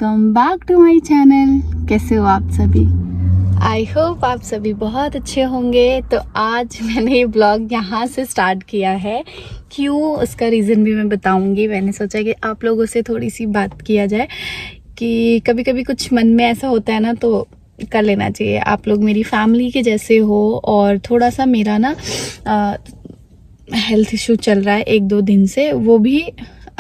Welcome back to my channel. कैसे हो आप सभी? आई होप आप सभी बहुत अच्छे होंगे। तो आज मैंने ये ब्लॉग यहाँ से स्टार्ट किया है। क्यों, उसका रीज़न भी मैं बताऊँगी। मैंने सोचा कि आप लोगों से थोड़ी सी बात किया जाए कि कभी कभी कुछ मन में ऐसा होता है ना, तो कर लेना चाहिए। आप लोग मेरी फैमिली के जैसे हो और थोड़ा सा मेरा ना हेल्थ इशू चल रहा है 1-2 दिन से। वो भी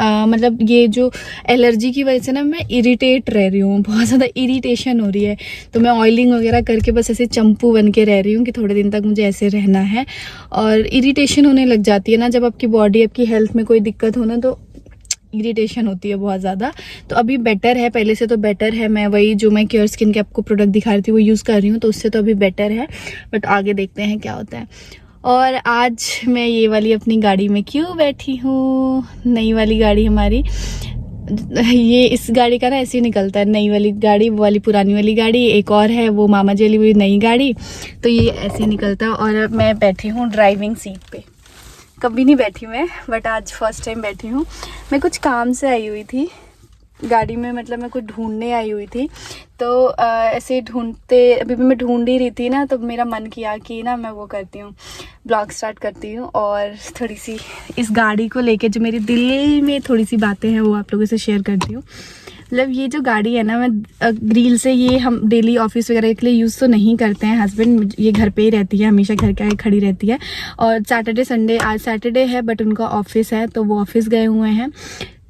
मतलब ये जो एलर्जी की वजह से ना मैं इरिटेट रह रही हूँ, बहुत ज़्यादा इरिटेशन हो रही है। तो मैं ऑयलिंग वगैरह करके बस ऐसे चंपू बन के रह रही हूँ कि थोड़े दिन तक मुझे ऐसे रहना है। और इरिटेशन होने लग जाती है ना, जब आपकी बॉडी, आपकी हेल्थ में कोई दिक्कत हो ना, तो इरिटेशन होती है बहुत ज़्यादा। तो अभी बेटर है, पहले से तो बेटर है। मैं वही जो मैं केयर स्किन के आपको प्रोडक्ट दिखा रही थी वो यूज़ कर रही हूँ, तो उससे तो अभी बेटर है। बट आगे देखते हैं क्या होता है। और आज मैं ये वाली अपनी गाड़ी में क्यों बैठी हूँ, नई वाली गाड़ी हमारी। ये इस गाड़ी का ना ऐसे ही निकलता है, नई वाली गाड़ी, वो वाली पुरानी वाली गाड़ी, एक और है वो मामा जी वाली हुई नई गाड़ी। तो ये ऐसे ही निकलता है। और मैं बैठी हूँ ड्राइविंग सीट पे। कभी नहीं बैठी मैं, बट आज फर्स्ट टाइम बैठी हूँ। मैं कुछ काम से आई हुई थी गाड़ी में, मतलब मैं कुछ ढूंढने आई हुई थी। तो ऐसे ढूंढते, अभी भी मैं ढूंढ ही रही थी ना, तो मेरा मन किया कि ना मैं वो करती हूँ, ब्लॉग स्टार्ट करती हूँ और थोड़ी सी इस गाड़ी को लेके जो मेरे दिल में थोड़ी सी बातें हैं वो आप लोगों से शेयर करती हूँ। मतलब ये जो गाड़ी है ना, मैं ग्रिल से, ये हम डेली ऑफिस वगैरह के लिए यूज़ तो नहीं करते हैं। हस्बैंड, ये घर पे ही रहती है, हमेशा घर के आगे खड़ी रहती है। और सैटरडे संडे, आज सैटरडे है बट उनका ऑफिस है, तो वो ऑफिस गए हुए हैं।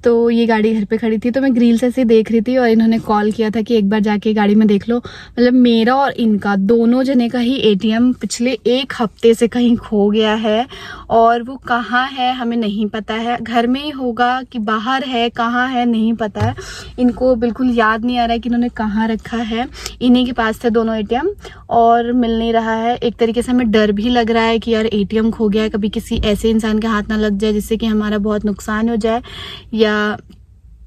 तो ये गाड़ी घर पे खड़ी थी, तो मैं ग्रिल से ऐसे देख रही थी और इन्होंने कॉल किया था कि एक बार जाके गाड़ी में देख लो। मतलब मेरा और इनका दोनों जने का ही एटीएम पिछले 1 हफ्ते से कहीं खो गया है। और वो कहाँ है हमें नहीं पता है, घर में ही होगा कि बाहर है, कहाँ है नहीं पता है। इनको बिल्कुल याद नहीं आ रहा है कि इन्होंने कहाँ रखा है। इन्हीं के पास थे दोनों एटीएम और मिल नहीं रहा है। एक तरीके से हमें डर भी लग रहा है कि यार एटीएम खो गया है, कभी किसी ऐसे इंसान के हाथ ना लग जाए जिससे कि हमारा बहुत नुकसान हो जाए, या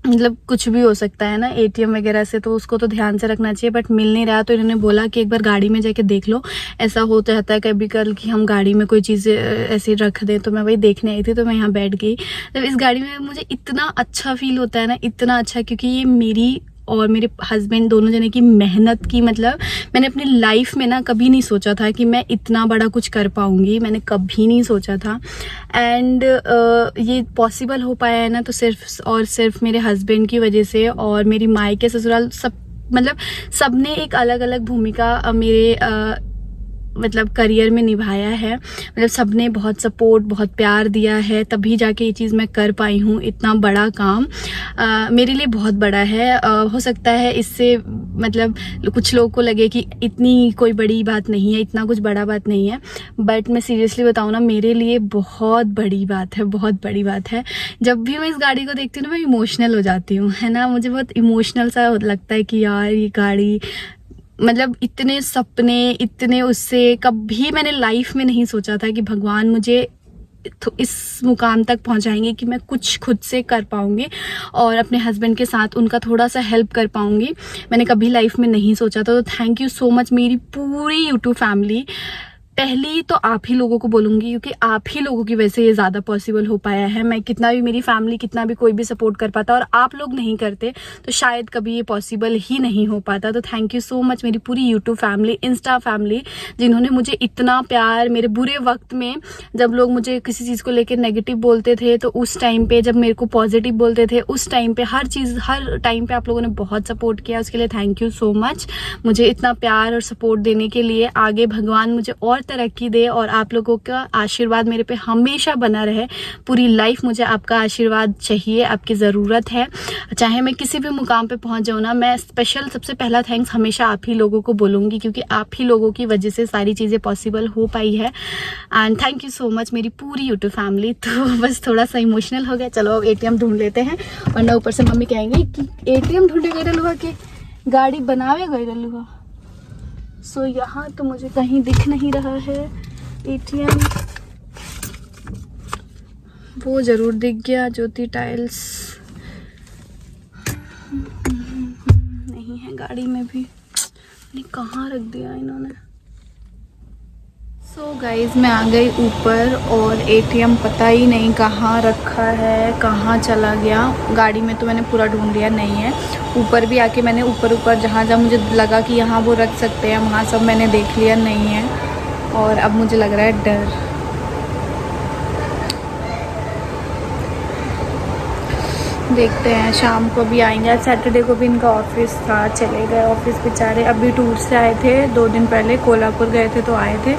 मतलब कुछ भी हो सकता है ना एटीएम वगैरह से। तो उसको तो ध्यान से रखना चाहिए, बट मिल नहीं रहा। तो इन्होंने बोला कि एक बार गाड़ी में जाके देख लो। ऐसा होता रहता है कभी कल कि हम गाड़ी में कोई चीज़ ऐसे रख दें। तो मैं वही देखने आई थी, तो मैं यहाँ बैठ गई। तो इस गाड़ी में मुझे इतना अच्छा फील होता है ना, इतना अच्छा, क्योंकि ये मेरी और मेरे हस्बैंड दोनों जने की मेहनत की, मतलब मैंने अपनी लाइफ में ना कभी नहीं सोचा था कि मैं इतना बड़ा कुछ कर पाऊंगी। मैंने कभी नहीं सोचा था। एंड ये पॉसिबल हो पाया है ना, तो सिर्फ और सिर्फ मेरे हस्बैंड की वजह से। और मेरी मायके ससुराल सब, मतलब सबने एक अलग अलग भूमिका मेरे मतलब करियर में निभाया है। मतलब सबने बहुत सपोर्ट, बहुत प्यार दिया है, तभी जाके ये चीज़ मैं कर पाई हूँ। इतना बड़ा काम मेरे लिए बहुत बड़ा है। हो सकता है इससे मतलब कुछ लोगों को लगे कि इतनी कोई बड़ी बात नहीं है, इतना कुछ बड़ा बात नहीं है, बट मैं सीरियसली बताऊँ ना, मेरे लिए बहुत बड़ी बात है, बहुत बड़ी बात है। जब भी मैं इस गाड़ी को देखती हूँ ना, मैं इमोशनल हो जाती हूँ, है ना। मुझे बहुत इमोशनल सा लगता है कि यार ये गाड़ी, मतलब इतने सपने, इतने उससे कभी मैंने लाइफ में नहीं सोचा था कि भगवान मुझे इस मुकाम तक पहुंचाएंगे कि मैं कुछ खुद से कर पाऊंगी और अपने हस्बैंड के साथ उनका थोड़ा सा हेल्प कर पाऊंगी। मैंने कभी लाइफ में नहीं सोचा था। तो थैंक यू सो मच मेरी पूरी यूट्यूब फैमिली। पहली तो आप ही लोगों को बोलूंगी, क्योंकि आप ही लोगों की वजह से ये ज़्यादा पॉसिबल हो पाया है। मैं कितना भी, मेरी फैमिली कितना भी, कोई भी सपोर्ट कर पाता और आप लोग नहीं करते तो शायद कभी ये पॉसिबल ही नहीं हो पाता। तो थैंक यू सो मच मेरी पूरी यूट्यूब फैमिली, इंस्टा फैमिली, जिन्होंने मुझे इतना प्यार, मेरे बुरे वक्त में जब लोग मुझे किसी चीज़ को लेकर नेगेटिव बोलते थे, तो उस टाइम पे जब मेरे को पॉजिटिव बोलते थे, उस टाइम पे हर चीज़, हर टाइम पे आप लोगों ने बहुत सपोर्ट किया। उसके लिए थैंक यू सो मच। मुझे इतना प्यार और सपोर्ट देने के लिए आगे भगवान मुझे और तरक्की दे और आप लोगों का आशीर्वाद मेरे पे हमेशा बना रहे। पूरी लाइफ मुझे आपका आशीर्वाद चाहिए, आपकी ज़रूरत है। चाहे मैं किसी भी मुकाम पे पहुंच जाऊँ ना, मैं स्पेशल सबसे पहला थैंक्स हमेशा आप ही लोगों को बोलूँगी, क्योंकि आप ही लोगों की वजह से सारी चीज़ें पॉसिबल हो पाई है। And thank you so much मेरी पूरी यूट्यूब फैमिली। तो बस थोड़ा सा इमोशनल हो गया। चलो अब एटीएम ढूंढ लेते हैं, वरना ऊपर से मम्मी कहेंगे कि एटीएम ढूंढे गए रलुआ के गाड़ी बनावे गए रलुआ। सो यहाँ तो मुझे कहीं दिख नहीं रहा है एटीएम। वो जरूर दिख गया, ज्योति टाइल्स नहीं है गाड़ी में भी। नहीं, कहाँ रख दिया इन्होंने। सो गाइज़ मैं आ गई ऊपर और एटीएम पता ही नहीं कहाँ रखा है, कहाँ चला गया। गाड़ी में तो मैंने पूरा ढूंढ लिया, नहीं है। ऊपर भी आके मैंने ऊपर जहाँ जहाँ मुझे लगा कि यहाँ वो रख सकते हैं वहाँ सब मैंने देख लिया, नहीं है। और अब मुझे लग रहा है डर। देखते हैं शाम को भी आएंगे। आज सैटरडे को भी इनका ऑफिस था, चले गए ऑफिस बेचारे। अभी टूर से आए थे 2 दिन पहले, कोल्हापुर गए थे तो आए थे,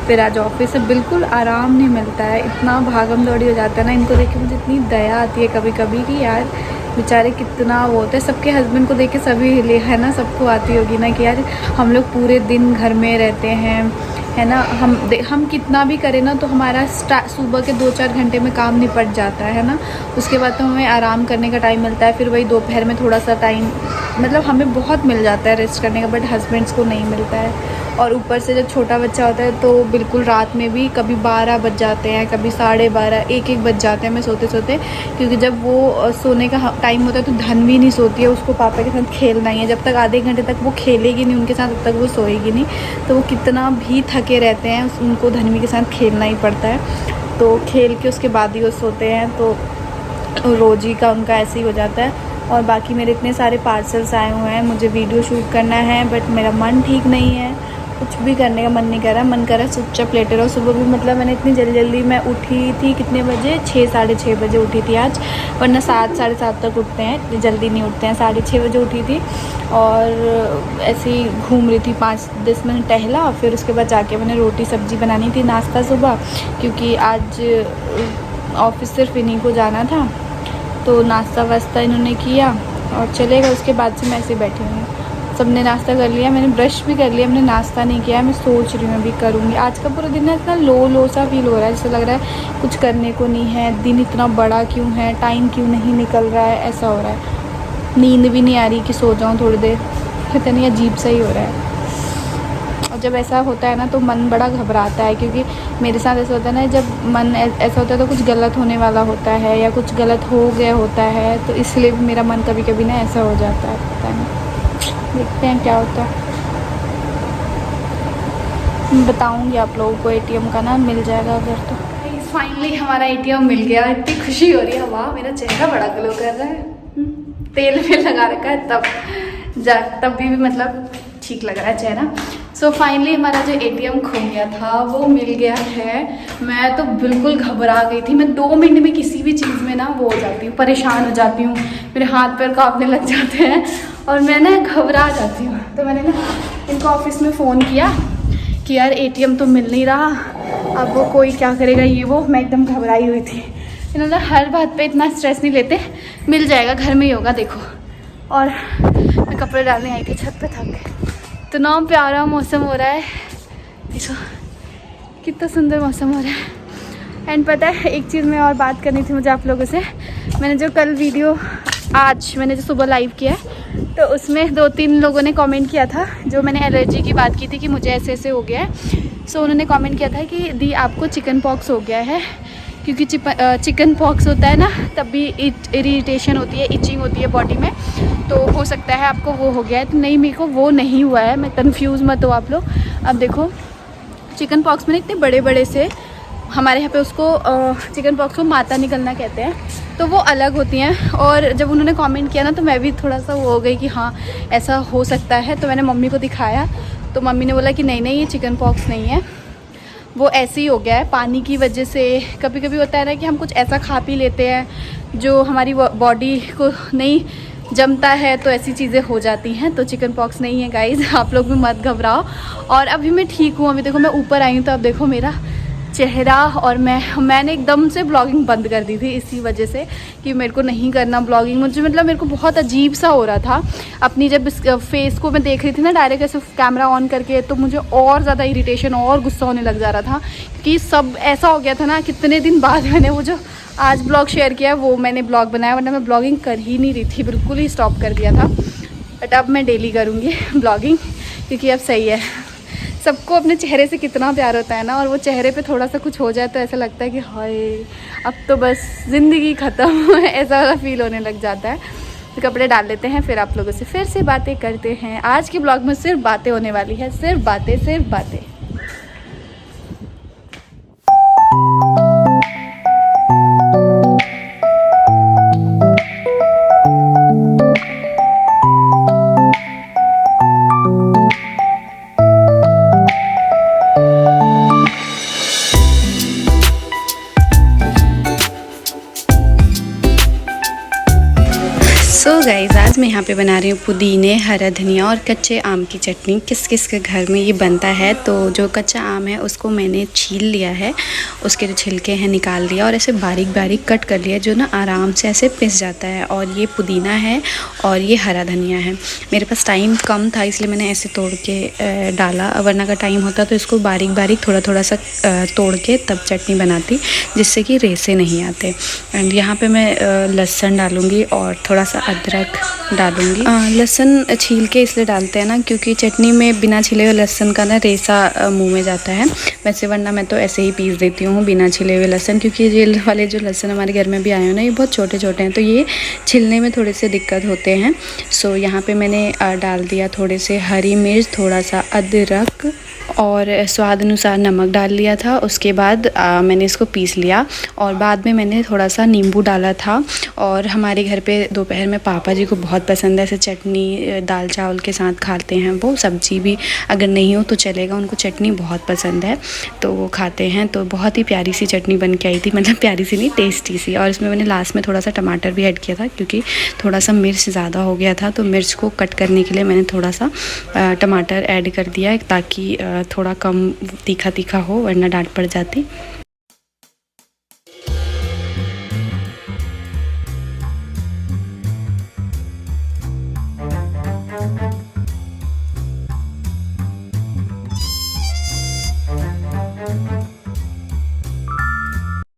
फिर आज ऑफिस से। बिल्कुल आराम नहीं मिलता है, इतना भागम दौड़ी हो जाता है ना। इनको देख के मुझे इतनी दया आती है कभी कभी कि यार बेचारे कितना वो होता है। सबके हस्बैंड को देख के सभी ले है ना, सबको आती होगी ना कि यार हम लोग पूरे दिन घर में रहते हैं, है ना। हम कितना भी करें ना तो हमारा सुबह के 2-4 घंटे में काम निपट जाता है ना। उसके बाद तो हमें आराम करने का टाइम मिलता है, फिर वही दोपहर में थोड़ा सा टाइम, मतलब हमें बहुत मिल जाता है रेस्ट करने का, बट हस्बैंड्स को नहीं मिलता है। और ऊपर से जब छोटा बच्चा होता है तो बिल्कुल रात में भी कभी 12 बज जाते हैं, कभी 12:30, 1-1 बज जाते हैं मैं सोते सोते। क्योंकि जब वो सोने का टाइम होता है तो धन्वी नहीं सोती है, उसको पापा के साथ खेलना ही है। जब तक आधे घंटे तक वो खेलेगी नहीं उनके साथ, तब तक वो सोएगी नहीं। तो वो कितना भी थके रहते हैं, उनको धन्वी के साथ खेलना ही पड़ता है। तो खेल के उसके बाद ही वो सोते हैं। तो रोज़ ही का उनका ऐसे ही हो जाता है। और बाकी मेरे इतने सारे पार्सल्स आए हुए हैं, मुझे वीडियो शूट करना है, बट मेरा मन ठीक नहीं है, कुछ भी करने का मन नहीं कर रहा। मन कर रहा है चुपचाप लेटे रहो। सुबह भी मतलब मैंने इतनी जल्दी मैं उठी थी, कितने बजे, 6-6:30 बजे उठी थी आज, वरना 7-7:30 तक उठते हैं, इतनी जल्दी नहीं उठते हैं। 6:30 बजे उठी थी और ऐसे ही घूम रही थी, 5-10 मिनट टहला, फिर उसके बाद जाके मैंने रोटी सब्ज़ी बनानी थी नाश्ता सुबह, क्योंकि आज ऑफिस सिर्फ इन्हीं को जाना था। तो नाश्ता वास्ता इन्होंने किया और चले गए। उसके बाद से मैं ऐसे बैठी हूँ। सबने नाश्ता कर लिया, मैंने ब्रश भी कर लिया, मैंने नाश्ता नहीं किया। मैं सोच रही हूँ अभी करूँगी। आज का पूरा दिन ना इतना लो सा फील हो रहा है, जैसे लग रहा है कुछ करने को नहीं है, दिन इतना बड़ा क्यों है, टाइम क्यों नहीं निकल रहा है, ऐसा हो रहा है। नींद भी नहीं आ रही कि सो जाऊँ थोड़ी देर, पता नहीं अजीब सा ही हो रहा है। और जब ऐसा होता है ना तो मन बड़ा घबराता है, क्योंकि मेरे साथ ऐसा होता है ना, जब मन ऐसा होता है तो कुछ गलत होने वाला होता है या कुछ गलत हो गया होता है, तो इसलिए भी मेरा मन कभी कभी ना ऐसा हो जाता है, पता नहीं। देखते हैं क्या होता है, बताऊंगी आप लोगों को। एटीएम का ना मिल जाएगा अगर तो। फाइनली हमारा एटीएम मिल गया, इतनी खुशी हो रही है। वाह, मेरा चेहरा बड़ा ग्लो कर रहा है, तेल भी लगा रखा है तब भी मतलब ठीक लग रहा है चेहरा। सो फाइनली हमारा जो एटीएम खो गया था वो मिल गया है। मैं तो बिल्कुल घबरा गई थी। मैं 2 मिनट में किसी भी चीज़ में ना वो हो जाती हूँ, परेशान हो जाती हूँ, मेरे हाथ पैर कांपने लग जाते हैं और मैं ना घबरा जाती हूँ। तो मैंने ना इनको ऑफिस में फ़ोन किया कि यार एटीएम तो मिल नहीं रहा, अब वो कोई क्या करेगा ये वो। मैं एकदम घबराई हुई थी। इन्होंने हर बात पे इतना स्ट्रेस नहीं लेते, मिल जाएगा, घर में ही होगा देखो। और मैं कपड़े डालने आई थी छत पे, थक गए। तो ना प्यारा मौसम हो रहा है, देखो कितना सुंदर मौसम हो रहा है। एंड पता है एक चीज़ मैं और बात करनी थी मुझे आप लोगों से। मैंने जो कल वीडियो, आज मैंने जो सुबह लाइव किया तो उसमें 2-3 लोगों ने कमेंट किया था, जो मैंने एलर्जी की बात की थी कि मुझे ऐसे ऐसे हो गया है। सो उन्होंने कमेंट किया था कि दी आपको चिकन पॉक्स हो गया है, क्योंकि चिकन पॉक्स होता है ना तब भी इरिटेशन होती है, इचिंग होती है बॉडी में, तो हो सकता है आपको वो हो गया है। तो नहीं, मेरे को वो नहीं हुआ है, मैं कंफ्यूज मत हो आप लोग। अब देखो चिकन पॉक्स में इतने बड़े बड़े से, हमारे यहाँ पे उसको चिकन पॉक्स को माता निकलना कहते हैं, तो वो अलग होती हैं। और जब उन्होंने कमेंट किया ना तो मैं भी थोड़ा सा वो हो गई कि हाँ ऐसा हो सकता है। तो मैंने मम्मी को दिखाया तो मम्मी ने बोला कि नहीं नहीं ये चिकन पॉक्स नहीं है, वो ऐसे ही हो गया है पानी की वजह से। कभी कभी होता है ना कि हम कुछ ऐसा खा पी लेते हैं जो हमारी बॉडी को नहीं जमता है, तो ऐसी चीज़ें हो जाती हैं। तो चिकन पॉक्स नहीं है गाइज, आप लोग भी मत घबराओ। और अभी मैं ठीक हूँ। अभी देखो मैं ऊपर आई हूँ तो अब देखो मेरा चेहरा, और मैंने एकदम से ब्लॉगिंग बंद कर दी थी इसी वजह से कि मेरे को नहीं करना ब्लॉगिंग। मुझे मतलब मेरे को बहुत अजीब सा हो रहा था अपनी, जब फेस को मैं देख रही थी ना डायरेक्ट ऐसे कैमरा ऑन करके, तो मुझे और ज़्यादा इरिटेशन और गुस्सा होने लग जा रहा था कि सब ऐसा हो गया था ना। कितने दिन बाद मैंने वो जो आज ब्लॉग शेयर किया वो मैंने ब्लॉग बनाया, वरना मैं ब्लॉगिंग कर ही नहीं रही थी, बिल्कुल ही स्टॉप कर दिया था। बट अब मैं डेली करूँगी ब्लॉगिंग, क्योंकि अब सही है। सबको अपने चेहरे से कितना प्यार होता है ना, और वो चेहरे पे थोड़ा सा कुछ हो जाए तो ऐसा लगता है कि हाय अब तो बस ज़िंदगी ख़त्म ऐसा वाला फील होने लग जाता है। तो कपड़े डाल लेते हैं, फिर आप लोगों से फिर से बातें करते हैं। आज के ब्लॉग में सिर्फ बातें होने वाली है, सिर्फ बातें सिर्फ बातें। सो गाइस, आज मैं यहाँ पे बना रही हूँ पुदीने, हरा धनिया और कच्चे आम की चटनी। किस किस के घर में ये बनता है। तो जो कच्चा आम है उसको मैंने छील लिया है, उसके जो छिलके हैं निकाल लिया और ऐसे बारीक बारीक कट कर लिया, जो ना आराम से ऐसे पिस जाता है। और ये पुदीना है और ये हरा धनिया है। मेरे पास टाइम कम था इसलिए मैंने ऐसे तोड़ के डाला, वरना का टाइम होता तो इसको बारीक बारीक थोड़ा थोड़ा सा तोड़ के तब चटनी बनाती, जिससे कि रेसे नहीं आते। एंड यहाँ पे मैं लहसुन डालूँगी और थोड़ा सा अदरक डालूँगी। लहसुन छील के इसलिए डालते हैं ना, क्योंकि चटनी में बिना छिले हुए लहसुन का ना रेसा मुंह में जाता है। वैसे वरना मैं तो ऐसे ही पीस देती हूँ बिना छिले हुए लहसुन, क्योंकि ये वाले जो लहसुन हमारे घर में भी आए हो ना, ये बहुत छोटे छोटे हैं, तो ये छिलने में थोड़े से दिक्कत होते हैं। सो यहाँ पे मैंने डाल दिया थोड़े से हरी मिर्च, थोड़ा सा अदरक और स्वाद अनुसार नमक डाल लिया था। उसके बाद मैंने इसको पीस लिया और बाद में मैंने थोड़ा सा नींबू डाला था। और हमारे घर पे दोपहर में पापा जी को बहुत पसंद है ऐसे चटनी, दाल चावल के साथ खाते हैं वो। सब्जी भी अगर नहीं हो तो चलेगा, उनको चटनी बहुत पसंद है तो वो खाते हैं। तो बहुत ही प्यारी सी चटनी बन के आई थी, मतलब प्यारी सी नहीं, टेस्टी सी। और इसमें मैंने लास्ट में थोड़ा सा टमाटर भी ऐड किया था, क्योंकि थोड़ा सा मिर्च ज़्यादा हो गया था, तो मिर्च को कट करने के लिए मैंने थोड़ा सा टमाटर ऐड कर दिया, ताकि थोड़ा कम तीखा तीखा हो, वरना डांट पड़ जाती।